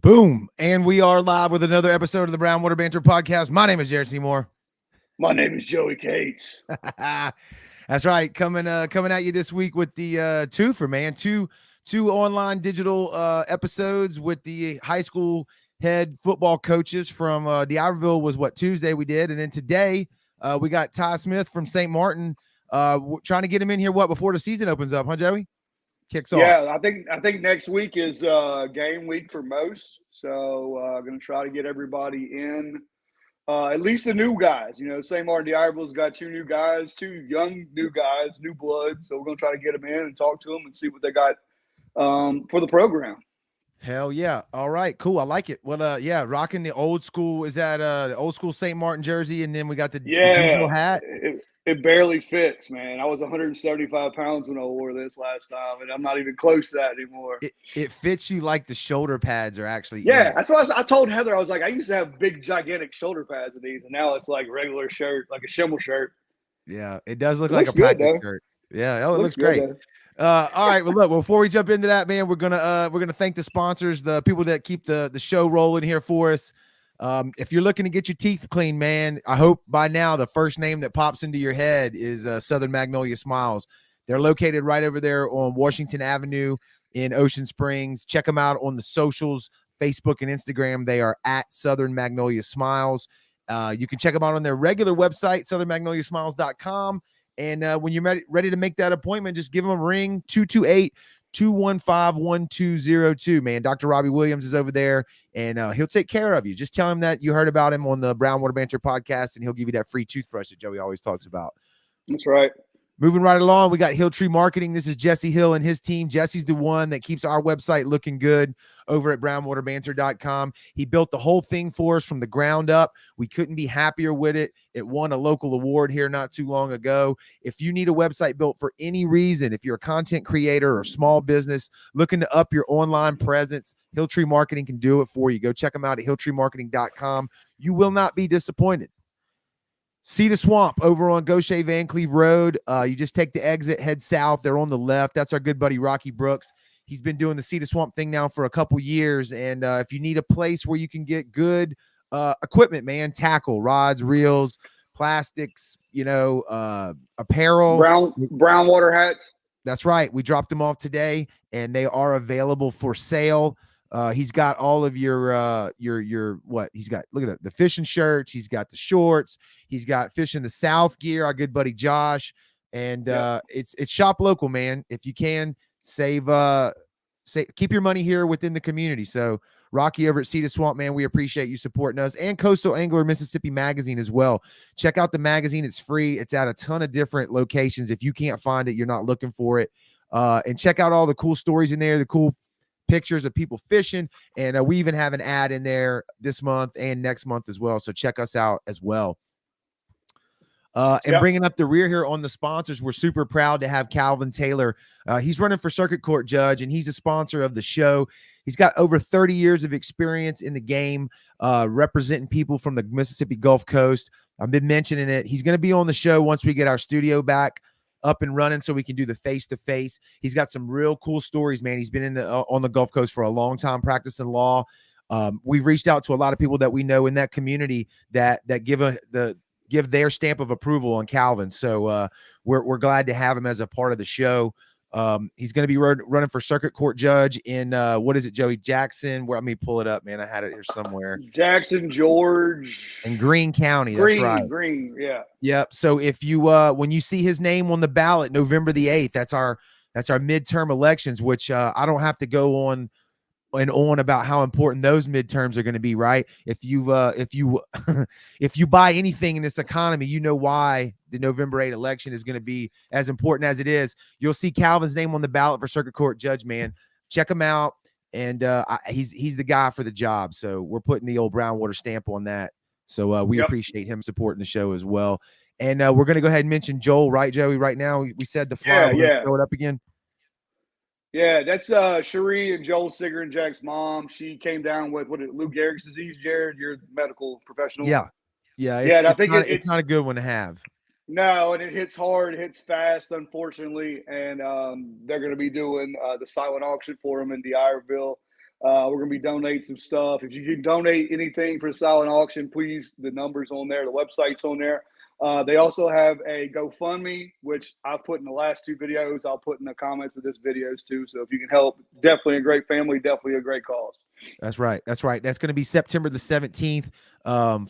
Boom. And we are live with another episode of the Brown Water Banter podcast. My name is Jared Seymour. My name is Joey Cates. That's right. Coming at you this week with the twofer, man. Two online digital episodes with the high school head football coaches from D'Iberville was what Tuesday we did. And then today we got Ty Smith from St. Martin trying to get him in here before the season opens up, huh, Joey? Kicks off. Yeah, I think next week is game week for most. So going to try to get everybody in. At least the new guys. You know, St. Martin D'Iberville's got two new guys, two young new guys, new blood. So we're going to try to get them in and talk to them and see what they got for the program. Hell yeah. All right, cool. I like it. Well, yeah, rocking the old school. Is that the old school St. Martin jersey? And then we got the digital Yeah, hat. it barely fits, man. I was 175 pounds when I wore this last time, and I'm not even close to that anymore. It fits you like the shoulder pads are actually in Yeah, it. that's what I told Heather. I was like, I used to have big, gigantic shoulder pads of these, and now it's like regular shirt, like a Schimmel shirt. Yeah, it does look It like a looks good practice though. shirt. Yeah, oh, it Looks looks good great. though. All right, well, look, before we jump into that, man, we're gonna thank the sponsors, the people that keep the show rolling here for us. If you're looking to get your teeth clean, man, I hope by now the first name that pops into your head is Southern Magnolia Smiles. They're located right over there on Washington Avenue in Ocean Springs. Check them out on the socials, Facebook and Instagram. They are at Southern Magnolia Smiles. You can check them out on their regular website, southernmagnoliasmiles.com. And when you're ready to make that appointment, just give them a ring, 228-215-1202, man. Dr. Robbie Williams is over there, and he'll take care of you. Just tell him that you heard about him on the Brown Water Banter podcast, and he'll give you that free toothbrush that Joey always talks about. That's right. Moving right along, we got Hilltree Marketing. This is Jesse Hill and his team. Jesse's the one that keeps our website looking good over at brownwaterbanter.com. He built the whole thing for us from the ground up. We couldn't be happier with it. It won a local award here not too long ago. If you need a website built for any reason, if you're a content creator or small business looking to up your online presence, Hilltree Marketing can do it for you. Go check them out at hilltreemarketing.com. You will not be disappointed. See the Swamp over on Gaucher Van Cleve Road. You just take the exit, head south. They're on the left. That's our good buddy Rocky Brooks. He's been doing the See the Swamp thing now for a couple years. And if you need a place where you can get good equipment, man, tackle, rods, reels, plastics, apparel. Brown water hats. That's right. We dropped them off today, and they are available for sale. He's got all of your what he's got. Look at it, the fishing shirts. He's got the shorts. He's got Fish in the South gear. Our good buddy Josh, and it's shop local, man. If you can save, keep your money here within the community. So Rocky over at Cedar Swamp, man, we appreciate you supporting us, and Coastal Angler Mississippi Magazine as well. Check out the magazine; it's free. It's at a ton of different locations. If you can't find it, you're not looking for it. And check out all the cool stories in there. The cool pictures of people fishing, and we even have an ad in there this month and next month as well, so check us out as well. Bringing up the rear here on the sponsors, we're super proud to have Calvin Taylor. He's running for circuit court judge, and he's a sponsor of the show. He's got over 30 years of experience in the game, representing people from the Mississippi Gulf Coast. I've been mentioning it. He's going to be on the show once we get our studio back up and running so we can do the face-to-face. He's got some real cool stories, man. He's been on the Gulf Coast for a long time practicing law. We've reached out to a lot of people that we know in that community that give their stamp of approval on Calvin. So we're glad to have him as a part of the show. He's going to be running for circuit court judge in what is it, Joey? Jackson? Let me pull it up, man. I had it here somewhere. Jackson, George, and Greene County. That's right. Greene, yeah. Yep. So if you when you see his name on the ballot November the 8th, that's our midterm elections, which I don't have to go on and on about how important those midterms are going to be, right? If you if you buy anything in this economy, you know why the November 8th election is going to be as important as it is. You'll see Calvin's name on the ballot for circuit court judge, man. Check him out, and he's the guy for the job. So we're putting the old Brownwater stamp on that. So we appreciate him supporting the show as well. And we're going to go ahead and mention Joel, right, Joey? Right now, we said the flyer. Yeah. Throw it up again. Yeah, that's Cherie and Joel Sigger and Jack's mom. She came down with Lou Gehrig's disease. Jared, you're a medical professional. Yeah. I think it's not a good one to have. No, and it hits hard, it hits fast, unfortunately. And they're going to be doing the silent auction for him in D'Iberville. We're going to be donating some stuff. If you can donate anything for the silent auction, please, the number's on there. The website's on there. They also have a GoFundMe, which I put in the last 2 videos. I'll put in the comments of this videos too. So if you can help, definitely a great family, definitely a great cause. That's right. That's right. That's going to be September the 17th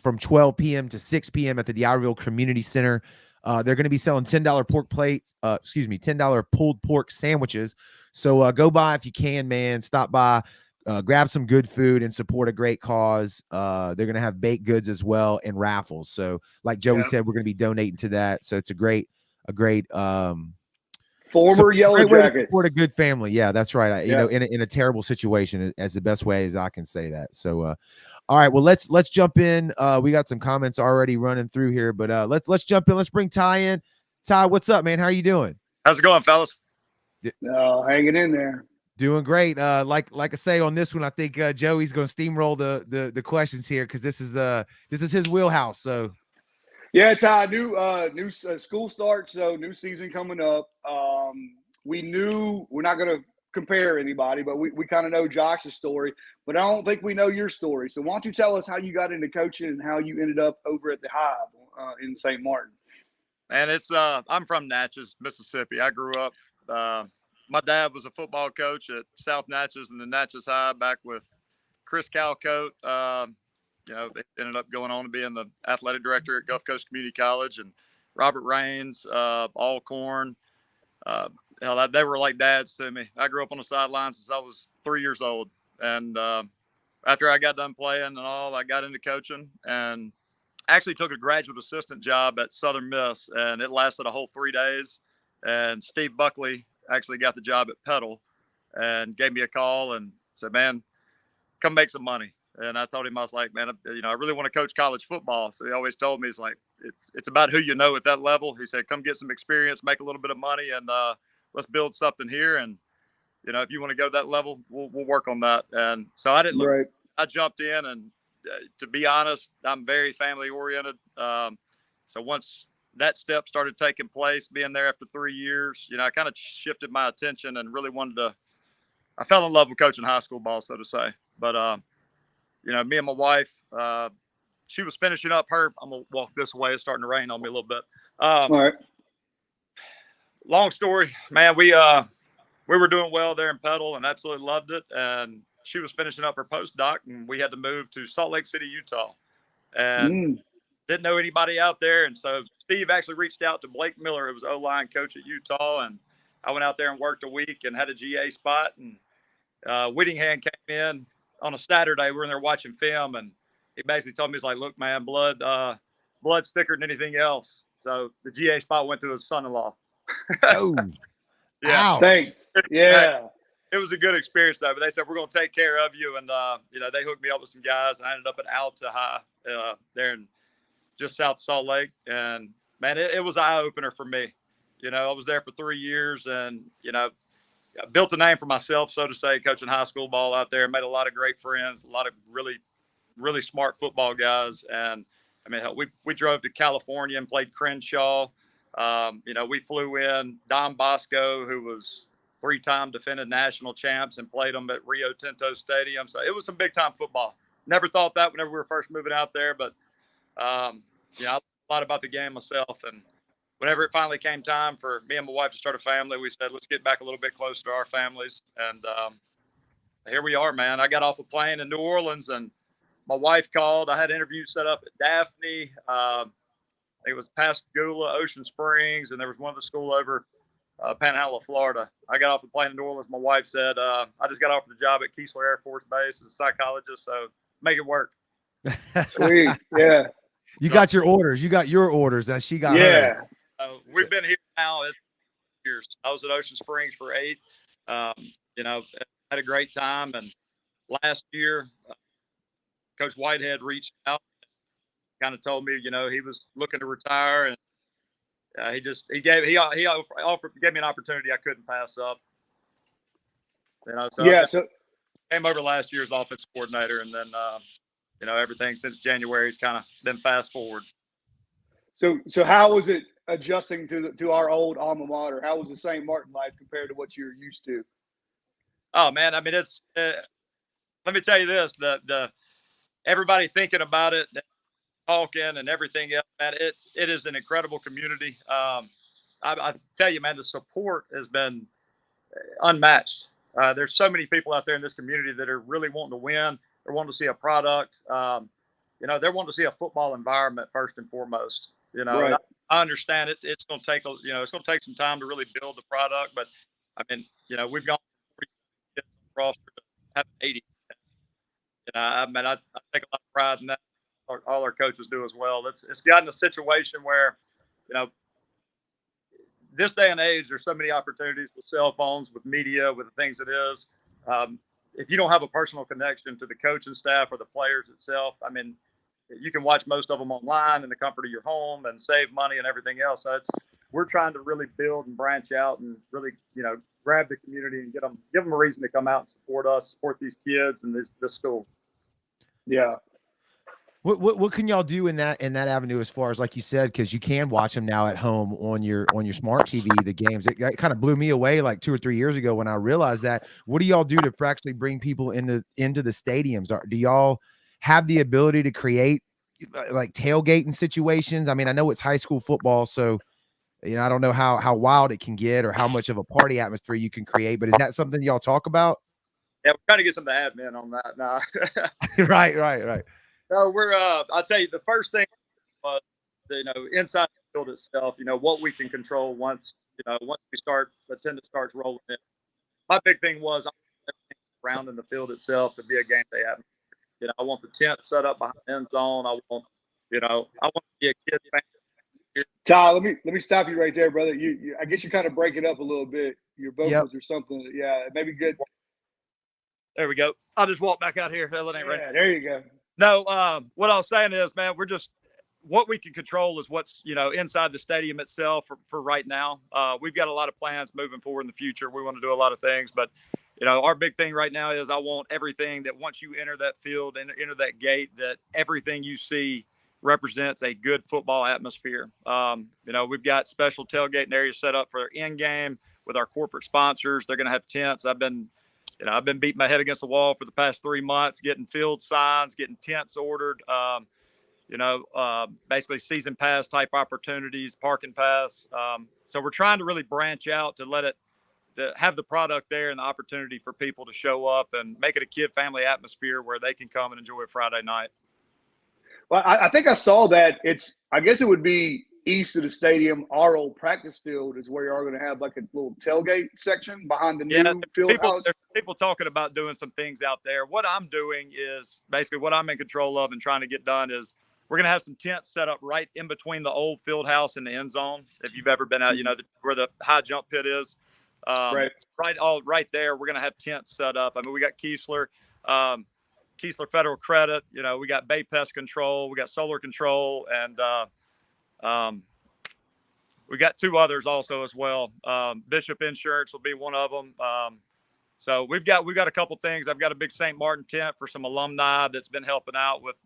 from 12 p.m. to 6 p.m. at the D'Iberville Community Center. They're going to be selling $10 pork plates, $10 pulled pork sandwiches. So go by if you can, man. Stop by, grab some good food and support a great cause. They're going to have baked goods as well and raffles. So like Joey said, we're going to be donating to that. So it's a great former Yellow Jackets. Support a good family. Yeah, that's right. You know, in a terrible situation, as the best way as I can say that. So, all right, well, let's jump in. We got some comments already running through here, but let's jump in. Let's bring Ty in. Ty, what's up, man? How are you doing? How's it going, fellas? Hanging in there. Doing great. Like I say on this one, I think Joey's going to steamroll the questions here because this is his wheelhouse. So. Yeah, Ty, new school starts, so new season coming up. We knew we're not going to compare anybody, but we kind of know Josh's story, but I don't think we know your story. So why don't you tell us how you got into coaching and how you ended up over at the Hive in St. Martin? And it's I'm from Natchez, Mississippi. I grew up. My dad was a football coach at South Natchez and the Natchez High back with Chris Calcote. You know, they ended up going on to being the athletic director at Gulf Coast Community College, and Robert Raines, Alcorn. Hell, they were like dads to me. I grew up on the sidelines since I was 3 years old. And after I got done playing and all, I got into coaching and actually took a graduate assistant job at Southern Miss, and it lasted a whole 3 days. And Steve Buckley actually got the job at Petal and gave me a call and said, man, come make some money. And I told him, I was like, man, I really want to coach college football. So he always told me, he's like, it's about who you know at that level. He said, come get some experience, make a little bit of money, and let's build something here. And, if you want to go to that level, we'll work on that. And so I didn't look. Right. I jumped in, and to be honest, I'm very family oriented. So once that step started taking place, being there after 3 years, I kind of shifted my attention and really I fell in love with coaching high school ball, so to say. But, me and my wife, she was finishing up I'm going to walk this way. It's starting to rain on me a little bit. All right. Long story, man, we were doing well there in Petal and absolutely loved it. And she was finishing up her postdoc, and we had to move to Salt Lake City, Utah, and didn't know anybody out there. And so Steve actually reached out to Blake Miller, who was O-line coach at Utah. And I went out there and worked a week and had a GA spot. And Whittingham came in on a Saturday. We were in there watching film, and he basically told me, he's like, look, man, blood's thicker than anything else. So the GA spot went to his son-in-law. Oh, yeah. Ow. Thanks. Yeah. It was a good experience, though. But they said, we're going to take care of you. And, they hooked me up with some guys. And I ended up at Alta High there in just south of Salt Lake. And, man, it was an eye-opener for me. I was there for 3 years and, I built a name for myself, so to say, coaching high school ball out there. Made a lot of great friends, a lot of really, really smart football guys. And, I mean, we drove to California and played Crenshaw. We flew in Don Bosco, who was 3-time defending national champs, and played them at Rio Tinto Stadium. So it was some big-time football. Never thought that whenever we were first moving out there, but, I learned a lot about the game myself. And whenever it finally came time for me and my wife to start a family, we said, let's get back a little bit closer to our families. And here we are, man. I got off a plane in New Orleans, and my wife called. I had interviews set up at Daphne. It was Pascagoula, Ocean Springs, and there was one other school over Panhandle, Florida. I got off the plane in New Orleans. My wife said, I just got offered the job at Keesler Air Force Base as a psychologist, so make it work. Sweet. Yeah. You got your orders. You got your orders, and she got her. We've been here now years. I was at Ocean Springs for 8. Had a great time. And last year, Coach Whitehead reached out, kind of told me, he was looking to retire, and he gave me an opportunity I couldn't pass up. So came over last year as offensive coordinator, and then everything since January has kind of been fast forward. So how was it adjusting to our old alma mater? How was the St. Martin life compared to what you're used to? Oh man, I mean, it's let me tell you this: the everybody thinking about it, talking, and everything else, man. It is an incredible community. I tell you, man, the support has been unmatched. There's so many people out there in this community that are really wanting to win. They're wanting to see a product. They're wanting to see a football environment first and foremost. Right. I understand it. It's going to take it's going to take some time to really build the product. But I mean, we've gone from 40 kids on the roster to having 80. I take a lot of pride in that. All our coaches do as well. It's gotten a situation where, this day and age, there's so many opportunities with cell phones, with media, with the things it is. If you don't have a personal connection to the coaching staff or the players itself, I mean, you can watch most of them online in the comfort of your home and save money and everything else. So we're trying to really build and branch out and really, grab the community and give them a reason to come out and support us, support these kids and this school. Yeah. What can y'all do in that avenue as far as, like you said, because you can watch them now at home on your smart TV, the games. It kind of blew me away like 2 or 3 years ago when I realized that. What do y'all do to actually bring people into the stadiums? Do y'all have the ability to create like tailgating situations? I mean, I know it's high school football, so I don't know how wild it can get or how much of a party atmosphere you can create, but is that something y'all talk about? Yeah, we're trying to get some admin on that now. Right. No, I'll tell you, the first thing was, inside the field itself, what we can control once attendance starts rolling in. My big thing was around in the field itself to be a game day atmosphere. I want the tent set up behind the end zone. I want to be a kid fan. Ty, let me stop you right there, brother. I guess you kind of break it up a little bit. Your vocals or something. Yeah, maybe good. There we go. I'll just walk back out here. Hell, it ain't right. Yeah, there you go. No, what I was saying is, man, what we can control is what's, inside the stadium itself for right now. We've got a lot of plans moving forward in the future. We want to do a lot of things, but, our big thing right now is I want everything that once you enter that field and enter that gate, that everything you see represents a good football atmosphere. We've got special tailgating areas set up for in-game with our corporate sponsors. They're going to have tents. I've been beating my head against the wall for the past 3 months, getting field signs, getting tents ordered, basically season pass type opportunities, parking pass. So we're trying to really branch out to have the product there and the opportunity for people to show up and make it a kid family atmosphere where they can come and enjoy it Friday night. Well, I think I saw that. I guess it would be east of the stadium. Our old practice field is where you are going to have like a little tailgate section behind the new field house. There's people talking about doing some things out there. What I'm doing is basically what I'm in control of and trying to get done is we're going to have some tents set up right in between the old field house and the end zone. If you've ever been out, where the high jump pit is, right there. We're going to have tents set up. I mean, we got Keesler Federal Credit. We got Bay Pest Control. We got Solar Control, and we got 2 others also as well. Bishop Insurance will be one of them. So we've got a couple things. I've got a big St. Martin tent for some alumni that's been helping out with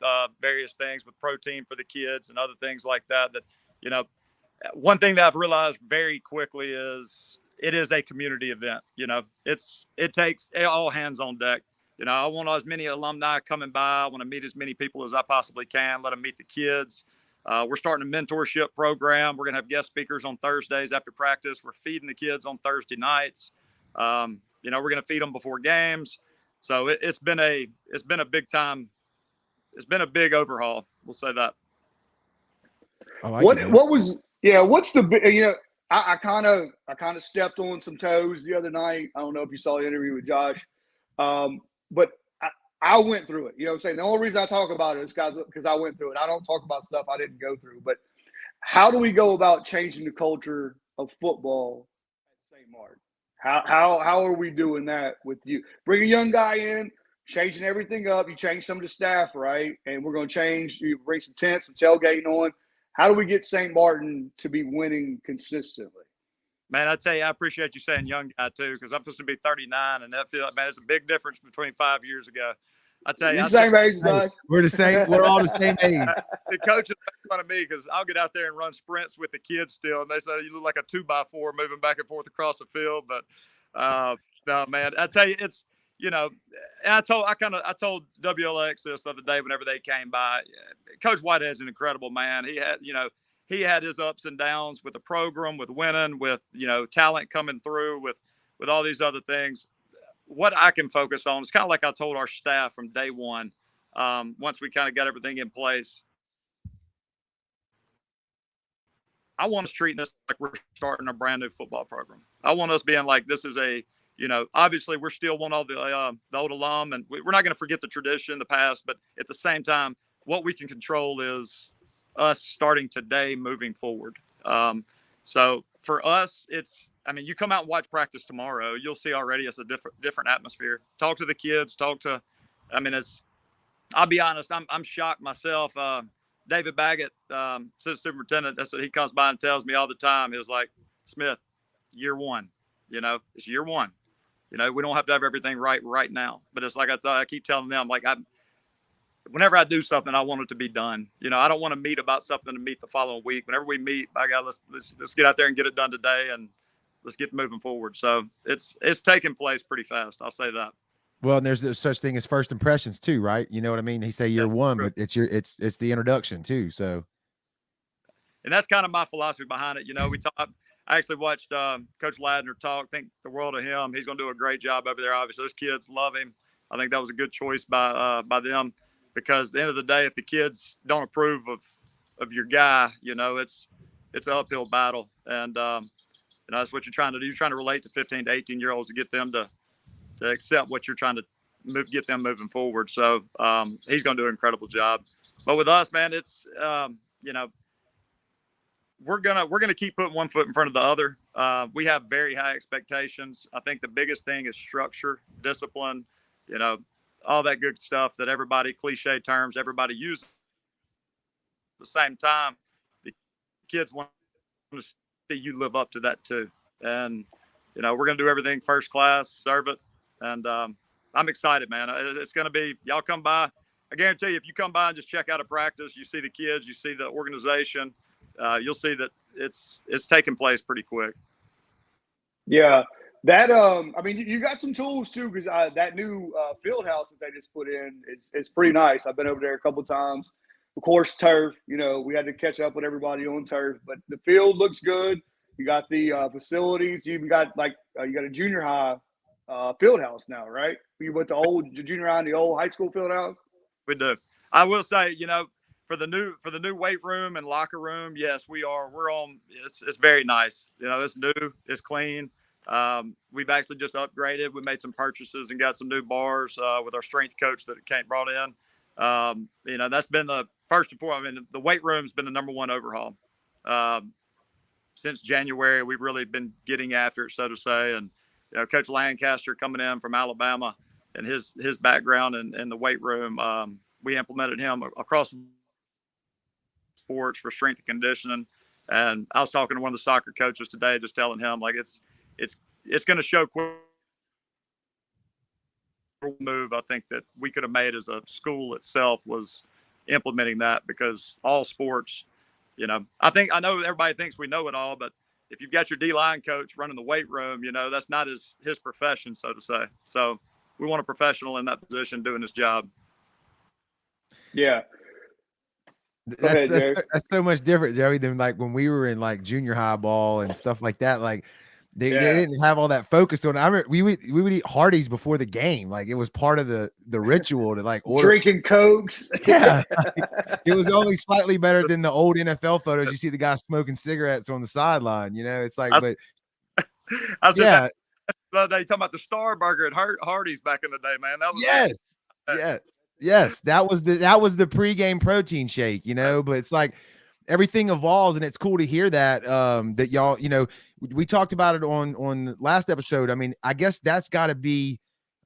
various things with protein for the kids and other things like that. One thing that I've realized very quickly is it is a community event. It takes all hands on deck. I want as many alumni coming by. I want to meet as many people as I possibly can. Let them meet the kids. We're starting a mentorship program. We're going to have guest speakers on Thursdays after practice. We're feeding the kids on Thursday nights. We're going to feed them before games. So it's been a big time. It's been a big overhaul. We'll say that. What's the big, I kind of stepped on some toes the other night. I don't know if you saw the interview with Josh. But I went through it. You know what I'm saying? The only reason I talk about it is because I went through it. I don't talk about stuff I didn't go through. But how do we go about changing the culture of football at St. Martin? How are we doing that with you? Bring a young guy in, changing everything up. You change some of the staff, right? And we're going to you bring some tents, some tailgating on. How do we get St. Martin to be winning consistently? Man, I tell you, I appreciate you saying young guy too, because I'm supposed to be 39, and it's a big difference between 5 years ago. I tell you, you're the same age as us. We're the same. We're all the same age. The coaches make fun of me because I'll get out there and run sprints with the kids still, and they say you look like a 2x4 moving back and forth across the field. But no, man, I tell you, and I told WLX this the other day whenever they came by. Coach Whitehead's an incredible man. He had his ups and downs with the program, with winning, with talent coming through, with all these other things. What I can focus on is kind of like I told our staff from day one. Once we kind of got everything in place, I want us treating this like we're starting a brand new football program. I want us being like, this is obviously we're still one of the old alum, and we're not going to forget the tradition, the past, but at the same time, what we can control is us starting today, moving forward. So for us, you come out and watch practice tomorrow, you'll see already it's a different atmosphere. Talk to the kids, I'll be honest, I'm shocked myself. David Baggett, superintendent, that's what he comes by and tells me all the time. He was like, Smith, year one, it's year one. We don't have to have everything right now. But it's like I keep telling them, like, whenever I do something, I want it to be done. I don't want to meet about something to meet the following week. Whenever we meet, by God, let's get out there and get it done today, and let's get moving forward. So it's taking place pretty fast. I'll say that. Well, and there's such thing as first impressions too, right? You know what I mean? He say year one, but it's the introduction too. So, and that's kind of my philosophy behind it. I actually watched Coach Ladner talk. Think the world of him. He's going to do a great job over there. Obviously, those kids love him. I think that was a good choice by them, because at the end of the day, if the kids don't approve of your guy, it's an uphill battle, and that's what you're trying to do. You're trying to relate to 15 to 18-year-olds to get them to accept what you're trying to get them moving forward. So he's going to do an incredible job. But with us, man, it's we're gonna keep putting one foot in front of the other. We have very high expectations. I think the biggest thing is structure, discipline, all that good stuff that cliche terms everybody uses. At the same time, the kids want to see you live up to that too. And we're gonna do everything first class, serve it. And I'm excited, man. It's going to be, y'all come by. I guarantee you, if you come by and just check out a practice, you see the kids, you see the organization, you'll see that it's taking place pretty quick. Yeah. That, you got some tools too, because that new field house that they just put in is pretty nice. I've been over there a couple of times. Of course, turf, we had to catch up with everybody on turf, but the field looks good. You got the facilities. You even got you got a junior high field house now, right? You went to junior high and the old high school field house. We do. I will say, for the new weight room and locker room, yes, we're on. It's very nice. It's new. It's clean. We've actually just upgraded. We made some purchases and got some new bars with our strength coach that Kent brought in. That's been the first and foremost. The weight room's been the number one overhaul. Since January, we've really been getting after it, so to say, and Coach Lancaster coming in from Alabama and his background in the weight room, we implemented him across sports for strength and conditioning. And I was talking to one of the soccer coaches today, just telling him like it's going to show quick move. I think that we could have made as a school itself was implementing that, because all sports, I know everybody thinks we know it all, but if you've got your D-line coach running the weight room, that's not his profession, so to say. So we want a professional in that position doing his job. Yeah. That's so much different, Joey, than like when we were in like junior high ball and stuff like that. Like they didn't have all that focus on it. I remember we would eat Hardee's before the game. Like it was part of the ritual to like order. Drinking Cokes. Yeah. It was only slightly better than the old NFL photos. You see the guy smoking cigarettes on the sideline, it's like, I said the other day, talking about the Star Burger at Hardee's back in the day, man. That was Yes. That was the pregame protein shake, but it's like everything evolves, and it's cool to hear that, that y'all, we talked about it on the last episode. I mean, I guess that's got to be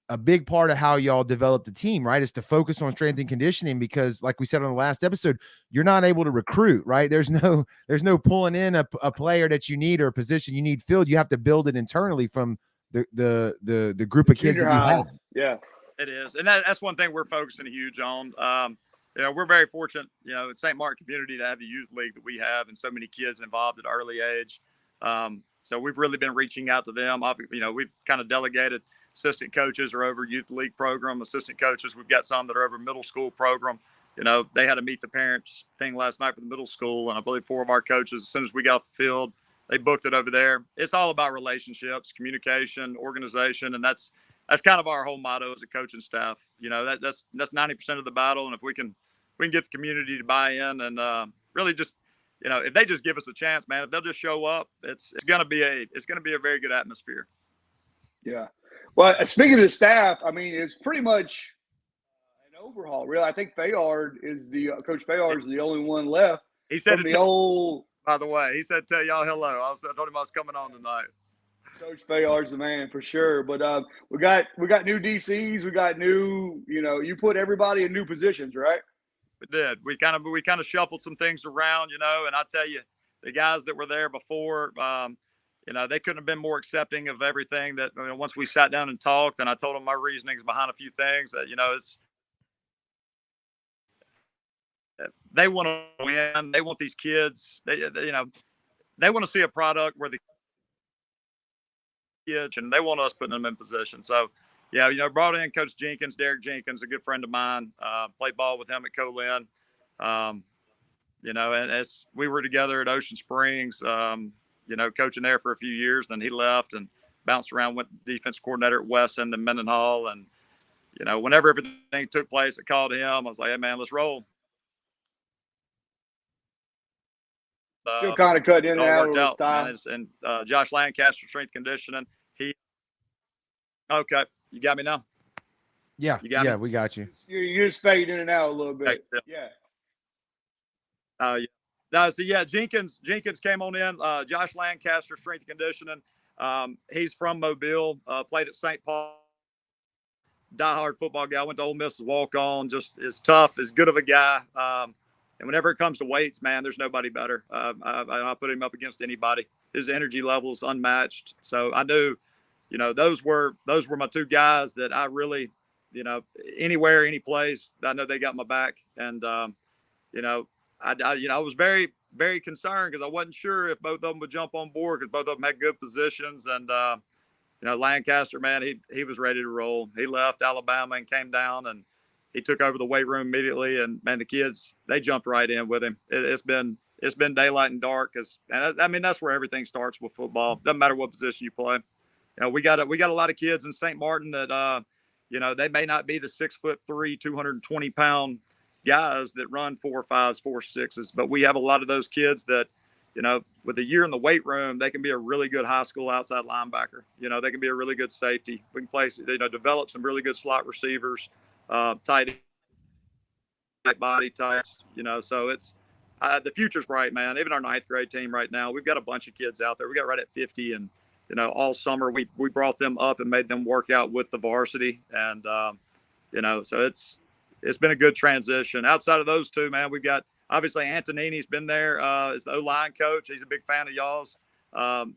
a big part of how y'all develop the team, right? Is to focus on strength and conditioning, because like we said on the last episode, you're not able to recruit, right? There's no pulling in a player that you need or a position you need filled. You have to build it internally from the group of kids that you have. Yeah, it is. And that's one thing we're focusing huge on. We're very fortunate, in St. Mark community to have the youth league that we have, and so many kids involved at early age. So we've really been reaching out to them. We've kind of delegated assistant coaches are over youth league program. Assistant coaches, we've got some that are over middle school program. You know, they had to meet the parents thing last night for the middle school, and I believe 4 of our coaches, as soon as we got off the field, they booked it over there. It's all about relationships, communication, organization, and that's kind of our whole motto as a coaching staff. You know, that's 90% of the battle, and if we can get the community to buy in and really just, you know, if they just give us a chance, man, if they'll just show up, it's gonna be a very good atmosphere. Yeah. Well, speaking of the staff, I mean, it's pretty much an overhaul, really. I think Coach Fayard is the only one left. He said from the old. By the way, he said tell y'all hello. I told him I was coming on tonight. Coach Fayard's the man for sure. But we got new DCs, we got new. You know, you put everybody in new positions, right? We did. We kind of shuffled some things around, you know. And I tell you, the guys that were there before, you know, they couldn't have been more accepting of everything. That, you know, once we sat down and talked, and I told them my reasonings behind a few things, that, you know, they want to win. They want these kids. They you know, they want to see a product where the kids, and they want us putting them in position. So, yeah, you know, brought in Coach Derek Jenkins, a good friend of mine. Played ball with him at Colin. You know, and as we were together at Ocean Springs, you know, coaching there for a few years. Then he left and bounced around, went defense coordinator at Wesson and Mendenhall. And, you know, whenever everything took place, I called him. I was like, hey, man, let's roll. Still kind of cut in and out worked out, man. And Josh Lancaster, strength conditioning. Okay, you got me now? Yeah, you got me? We got you. You're just fading in and out a little bit. Yeah. Yeah. No, so yeah, Jenkins came on in. Josh Lancaster, strength and conditioning. He's from Mobile. Played at St. Paul. Diehard football guy. Went to Ole Miss as walk-on. Just as tough, as good of a guy. And whenever it comes to weights, man, there's nobody better. I put him up against anybody. His energy level is unmatched. So I knew, you know, those were my 2 guys that I really, you know, anywhere, any place, I know they got my back. And you know, I was very, very concerned because I wasn't sure if both of them would jump on board, because both of them had good positions. And you know, Lancaster, man, he was ready to roll. He left Alabama and came down, and he took over the weight room immediately. And man, the kids, they jumped right in with him. It's been daylight and dark, and I mean, that's where everything starts with football. Doesn't matter what position you play. You know, we got a lot of kids in St. Martin that you know, they may not be the 6'3", 220-pound guys that run 4.5s, 4.6s, but we have a lot of those kids that, you know, with a year in the weight room, they can be a really good high school outside linebacker. You know, they can be a really good safety. We can play, you know, develop some really good slot receivers, tight body types, you know. So it's the future's bright, man. Even our 9th grade team right now, we've got a bunch of kids out there. We got right at 50, and you know, all summer we brought them up and made them work out with the varsity, and you know, so it's been a good transition. Outside of those 2, man, we've got obviously Antonini's been there as the O-line coach. He's a big fan of y'all's.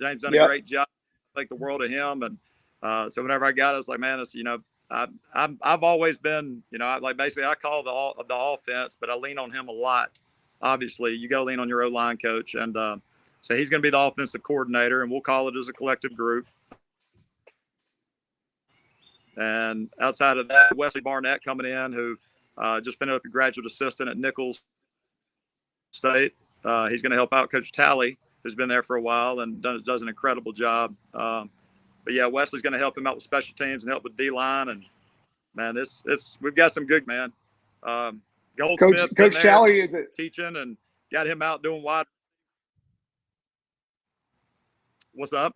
James done a great job. I think the world of him, and so whenever I got it, I was like, man, it's, you know, I've always been, you know, I call the offense, but I lean on him a lot. Obviously, you got to lean on your O-line coach, and so he's going to be the offensive coordinator, and we'll call it as a collective group. And outside of that, Wesley Barnett coming in, who just finished up a graduate assistant at Nichols State. He's going to help out Coach Talley, who's been there for a while and does an incredible job. But yeah, Wesley's going to help him out with special teams and help with D-line. And man, we've got some good, man. Goldsmith's Coach Talley is teaching and got him out doing wide. What's up?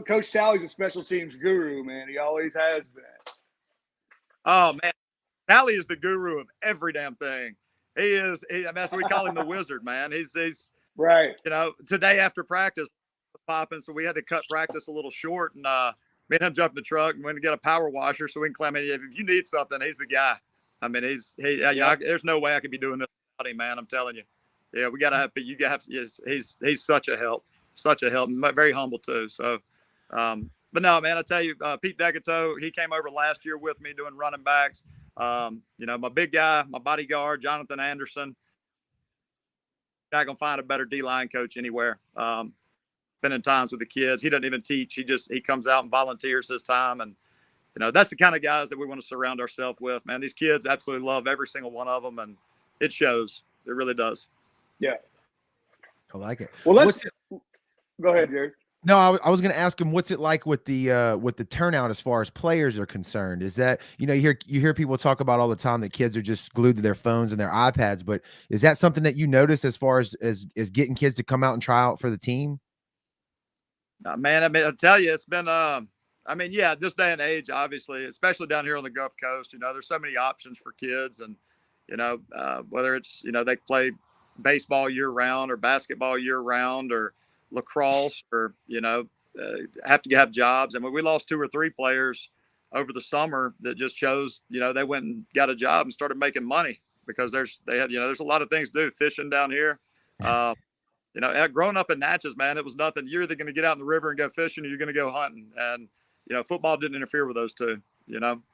Coach Talley's a special teams guru, man. He always has been. Oh man, Talley is the guru of every damn thing. He is. That's what we call him, the wizard, man. He's right. You know, today after practice, popping, so we had to cut practice a little short, and me and him jumped in the truck and went to get a power washer so we can climb in. If you need something, he's the guy. I mean, you know, there's no way I could be doing this without him, man. I'm telling you. Yeah, we gotta have. You gotta have. He's such a help. Such a help. Very humble too. So, but no, man, I tell you, Pete Decato, he came over last year with me doing running backs. You know, my big guy, my bodyguard, Jonathan Anderson. Not gonna find a better D-line coach anywhere. spending times with the kids. He doesn't even teach. He comes out and volunteers his time. And, that's the kind of guys that we want to surround ourselves with, man. These kids absolutely love every single one of them, and it shows. It really does. Yeah. I like it. Well, go ahead, Jared. No, I was going to ask him, what's it like with the turnout as far as players are concerned? Is that, you hear people talk about all the time that kids are just glued to their phones and their iPads, but is that something that you notice as far as getting kids to come out and try out for the team? Man, I mean, I'll tell you, it's been, this day and age, obviously, especially down here on the Gulf Coast, there's so many options for kids, and, whether it's, they play baseball year round or basketball year round or lacrosse or, have to have jobs. I mean, we lost 2 or 3 players over the summer that just chose, they went and got a job and started making money because there's a lot of things to do, fishing down here. Growing up in Natchez, man, it was nothing. You're either going to get out in the river and go fishing or you're going to go hunting. And, football didn't interfere with those two,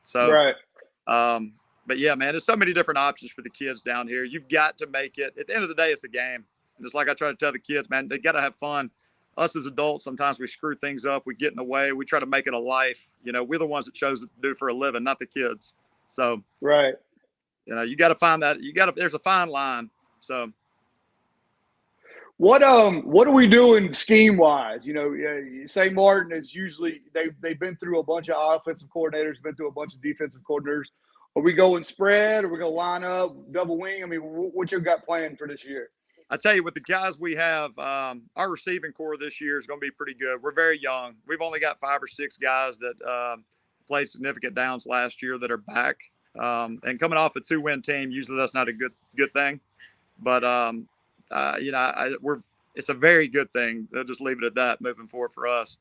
so, right. But yeah, man, there's so many different options for the kids down here. You've got to make it. At the end of the day, it's a game. And it's like I try to tell the kids, man, they got to have fun. Us as adults, sometimes we screw things up. We get in the way. We try to make it a life. We're the ones that chose it to do for a living, not the kids. So, right. You got to find that. There's a fine line. So, what are we doing scheme wise? St. Martin is usually they've been through a bunch of offensive coordinators, been through a bunch of defensive coordinators. Are we going spread? Are we going to line up, double wing? I mean, what you got planned for this year? I tell you, with the guys we have, our receiving core this year is going to be pretty good. We're very young. We've only got 5 or 6 guys that played significant downs last year that are back. And coming off a 2-win team, usually that's not a good thing. But it's a very good thing. They'll just leave it at that moving forward for us.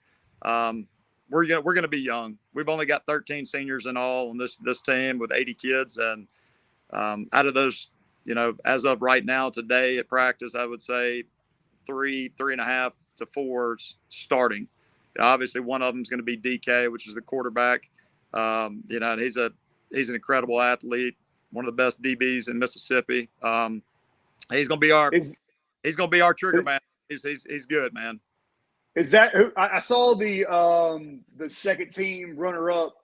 We're gonna be young. We've only got 13 seniors in all on this team with 80 kids, and out of those, as of right now today at practice, I would say 3.5 to 4 starting. Obviously, one of them is going to be DK, which is the quarterback. And he's an incredible athlete, one of the best DBs in Mississippi. He's going to be our trigger man. He's good, man. Is that who I saw the second team runner up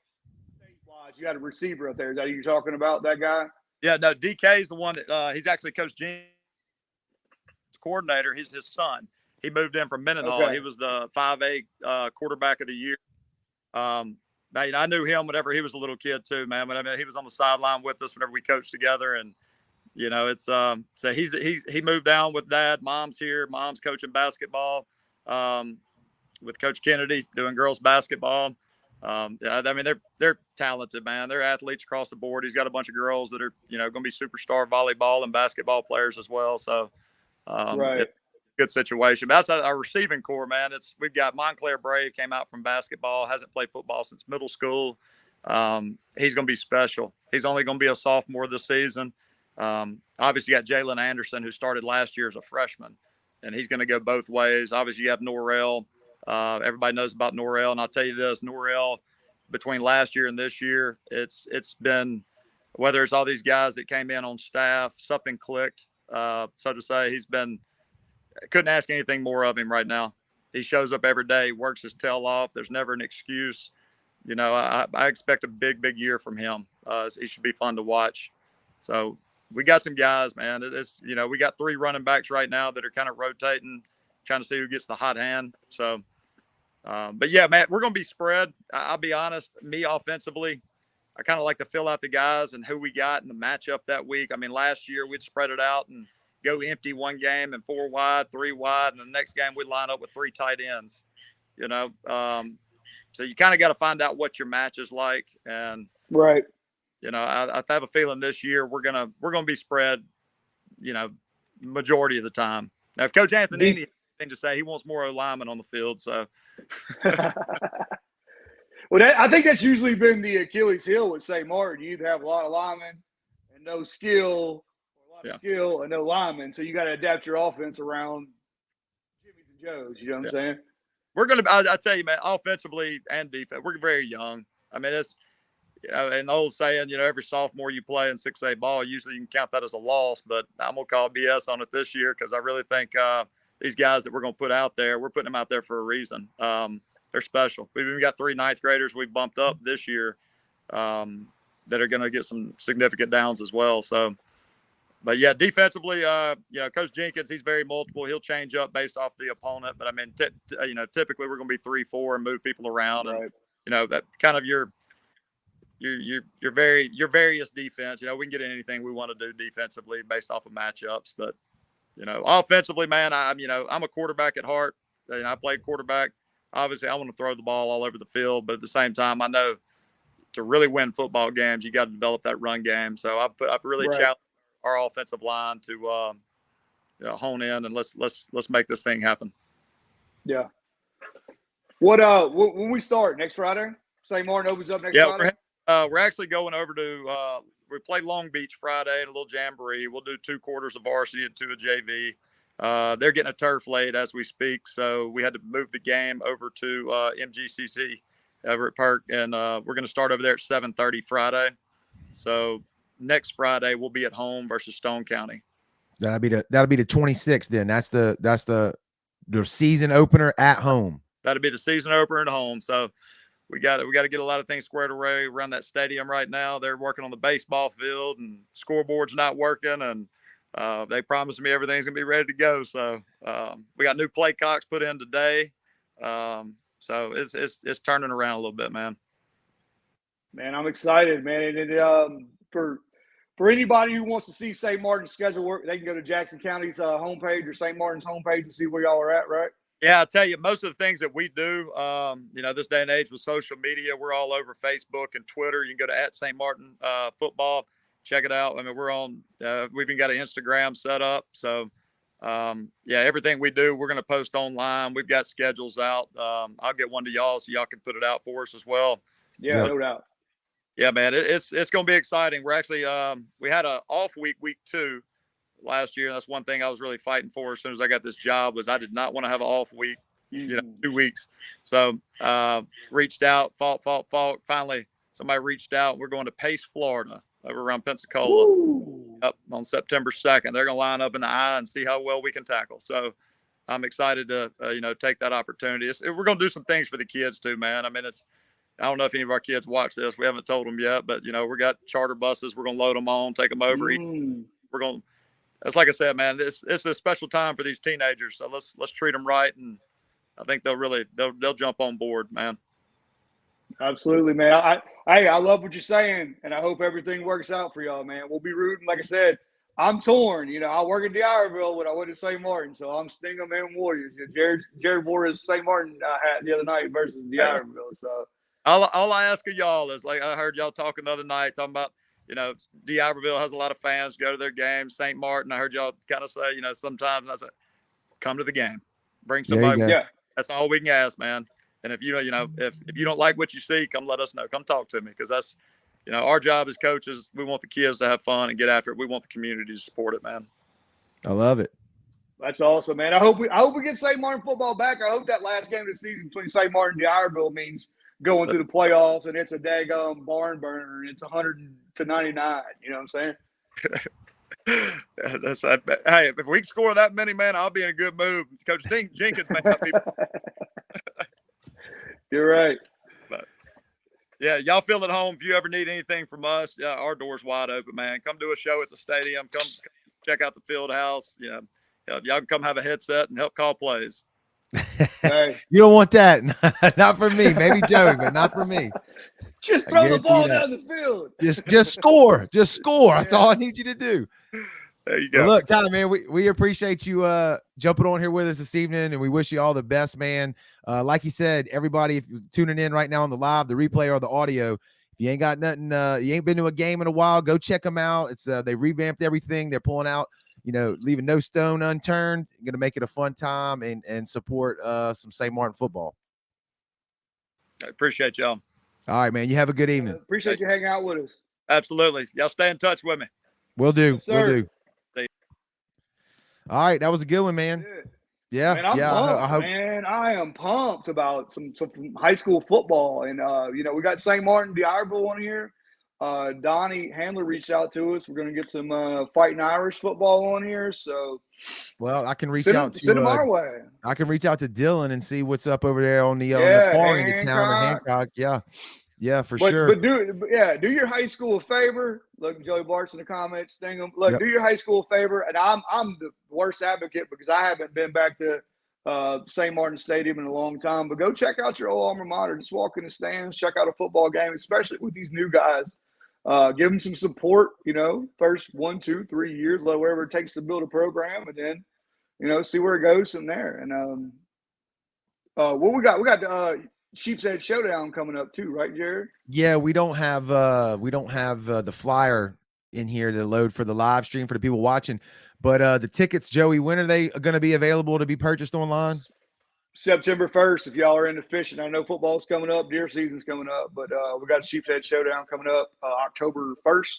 statewide? You had a receiver up there. Is that who you're talking about? That guy? Yeah, no. DK is the one that he's actually Coach Gene's coordinator. He's his son. He moved in from Mendenhall. Okay. He was the 5A quarterback of the year. I knew him whenever he was a little kid too, man. But he was on the sideline with us whenever we coached together, and it's so he moved down with Dad. Mom's here. Mom's coaching basketball with Coach Kennedy, doing girls basketball. They're talented, man. They're athletes across the board. He's got a bunch of girls that are going to be superstar volleyball and basketball players as well. So right. Good situation. But outside our receiving core, man, we've got Montclair Bray, came out from basketball, hasn't played football since middle school. He's going to be special. He's only going to be a sophomore this season. Obviously, you got Jalen Anderson, who started last year as a freshman, and he's going to go both ways. Obviously, you have Norrell. Everybody knows about Norrell, and I'll tell you this: Norrell, between last year and this year, it's been, whether it's all these guys that came in on staff, something clicked, so to say. Couldn't ask anything more of him right now. He shows up every day, works his tail off. There's never an excuse. I expect a big year from him. He should be fun to watch. So we got some guys, man. We got 3 running backs right now that are kind of rotating, trying to see who gets the hot hand. So, but yeah, man, we're going to be spread. I'll be honest, me offensively, I kind of like to fill out the guys and who we got in the matchup that week. I mean, last year we'd spread it out and go empty one game and 4 wide, 3 wide. And the next game we'd line up with 3 tight ends, so you kind of got to find out what your match is like. And, right. I have a feeling this year we're gonna be spread, majority of the time. Now, if Coach Anthony has anything to say, he wants more linemen on the field. So, well, I think that's usually been the Achilles heel with St. Martin. You either have a lot of linemen and no skill, or a lot of skill and no linemen. So you got to adapt your offense around Jimmys and Joes. You know what I'm saying? We're gonna. I tell you, man, offensively and defense, we're very young. I mean, it's. And the old saying, every sophomore you play in 6A ball, usually you can count that as a loss, but I'm going to call BS on it this year because I really think these guys that we're going to put out there, we're putting them out there for a reason. They're special. We've even got 3 ninth graders we bumped up this year that are going to get some significant downs as well. So, but yeah, defensively, Coach Jenkins, he's very multiple. He'll change up based off the opponent. But I mean, typically we're going to be 3-4 and move people around, Right. and that kind of your various defense. We can get anything we want to do defensively based off of matchups. But offensively, man, I'm a quarterback at heart. I played quarterback. Obviously, I want to throw the ball all over the field, but at the same time, I know to really win football games, you got to develop that run game. So I've really challenged our offensive line to hone in and let's make this thing happen. Yeah. What when we start next Friday? St. Martin opens up next Friday. We're actually going over to we play Long Beach Friday in a little jamboree. We'll do 2 quarters of varsity and 2 of JV. They're getting a turf laid as we speak, so we had to move the game over to MGCC Everett Park, and we're going to start over there at 7:30 Friday. So next Friday we'll be at home versus Stone County. That'll be the 26th. Then that's the season opener at home. That'll be the season opener at home. So we got to get a lot of things squared away around that stadium right now. They're working on the baseball field, and scoreboard's not working, and they promised me everything's gonna be ready to go. So we got new play cocks put in today. So it's turning around a little bit, man. Man, I'm excited, man. And for anybody who wants to see St. Martin's schedule work, they can go to Jackson County's homepage or St. Martin's homepage and see where y'all are at, right? Yeah, I tell you, most of the things that we do, this day and age with social media, we're all over Facebook and Twitter. You can go to @St. Martin football, check it out. I mean, we're on. We've even got an Instagram set up. So, everything we do, we're going to post online. We've got schedules out. I'll get one to y'all so y'all can put it out for us as well. Yeah, no doubt. Yeah, man, it's going to be exciting. We're actually we had an off week 2 last year. That's one thing I was really fighting for as soon as I got this job was I did not want to have an off week, 2 weeks. So reached out, fought. Finally, somebody reached out. We're going to Pace, Florida, over around Pensacola, up on September 2nd. They're going to line up in the eye and see how well we can tackle. So I'm excited to, take that opportunity. We're going to do some things for the kids too, man. I mean, I don't know if any of our kids watch this. We haven't told them yet, but, we got charter buses. We're going to load them on, take them over. We're going to, that's like I said, man, it's a special time for these teenagers. So let's treat them right. And I think they'll jump on board, man. Absolutely, man. I love what you're saying, and I hope everything works out for y'all, man. We'll be rooting. Like I said, I'm torn. I work in D'Iberville when I went to St. Martin, so I'm Stingham and Warriors. Jared wore his St. Martin hat the other night versus D'Iberville. So all I ask of y'all is, like I heard y'all talking the other night, talking about, D'Iberville has a lot of fans go to their games. St. Martin, I heard y'all kind of say, sometimes I said, come to the game, bring somebody. Yeah, that's all we can ask, man. And if if you don't like what you see, come let us know. Come talk to me, because that's, our job as coaches. We want the kids to have fun and get after it. We want the community to support it, man. I love it. That's awesome, man. I hope we get St. Martin football back. I hope that last game of the season between St. Martin and D'Iberville means going to the playoffs, and it's a daggum barn burner, and it's 100-99. You know what I'm saying? Hey, if we can score that many, man, I'll be in a good mood. Coach Jenkins may not be. You're right. But yeah, y'all feel at home. If you ever need anything from us, our door's wide open, man. Come do a show at the stadium. Come check out the field house. Y'all can come have a headset and help call plays. Hey. You don't want that. Not for me. Maybe Joey, but not for me. Just throw the ball down the field. Just score. Just score. That's all I need you to do. There you go. Well, look, Tyler, man, we appreciate you jumping on here with us this evening, and we wish you all the best, man. Like you said, everybody, if you're tuning in right now on the live, the replay, or the audio, if you ain't got nothing, you ain't been to a game in a while, go check them out. It's they revamped everything. They're pulling out, leaving no stone unturned. Going to make it a fun time and support some St. Martin football. I appreciate y'all. All right, man. You have a good evening. Appreciate you hanging out with us. Absolutely. Y'all stay in touch with me. Will do. Yes, sir. Will do. All right, that was a good one, man. Yeah, man, I'm pumped, man. I am pumped about some high school football, and we got St. Martin, D'Iberville on here. Donnie Handler reached out to us. We're going to get some Fighting Irish football on here. So, well, I can reach send out them to our way. I can reach out to Dylan and see what's up over there on the Yeah, far end of town, or Hancock. Hancock. Yeah, for But sure. do your high school a favor. Look, Joey Bart's in the comments. Sting them. Look, do your high school a favor. And I'm the worst advocate because I haven't been back to St. Martin Stadium in a long time. But go check out your old alma mater. Just walk in the stands, check out a football game, especially with these new guys. Give them some support. First 1, 2, 3 years, whatever it takes to build a program, and then see where it goes from there. And what we got? We got the Sheep's Head Showdown coming up too, right, Jared? Yeah, we don't have the flyer in here to load for the live stream for the people watching, but the tickets, Joey, when are they going to be available to be purchased online? September 1st, if y'all are into fishing. I know football's coming up, deer season's coming up, but we got Sheep's Head Showdown coming up October 1st.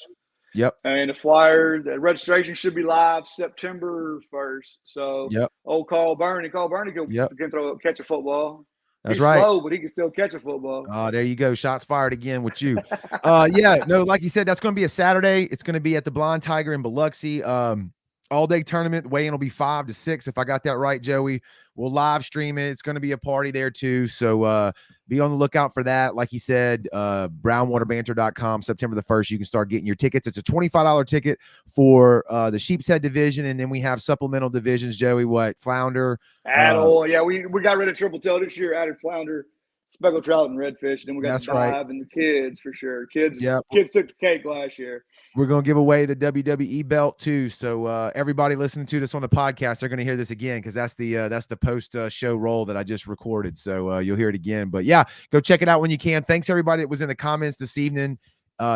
Yep. And the registration should be live September 1st. So, old Carl Burney can catch a football. That's He's right. slow, but he can still catch a football. Oh, there you go. Shots fired again with you. Like you said, that's going to be a Saturday. It's going to be at the Blind Tiger in Biloxi. All day tournament. Weigh-in will be 5 to 6. If I got that right, Joey, we'll live stream it. It's going to be a party there too. So be on the lookout for that. Like he said, brownwaterbanter.com, September the 1st, you can start getting your tickets. It's a $25 ticket for the Sheep's Head division. And then we have supplemental divisions, Joey, flounder. Yeah, we got rid of triple tail this year, added flounder, speckled trout, and redfish. And then we got the dive and the kids for sure. Kids took the cake last year. We're going to give away the WWE belt too. So everybody listening to this on the podcast, they're going to hear this again because that's the post show roll that I just recorded. So you'll hear it again. But yeah, go check it out when you can. Thanks everybody that was in the comments this evening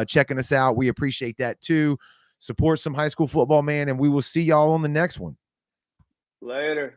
checking us out. We appreciate that too. Support some high school football, man, and we will see y'all on the next one. Later.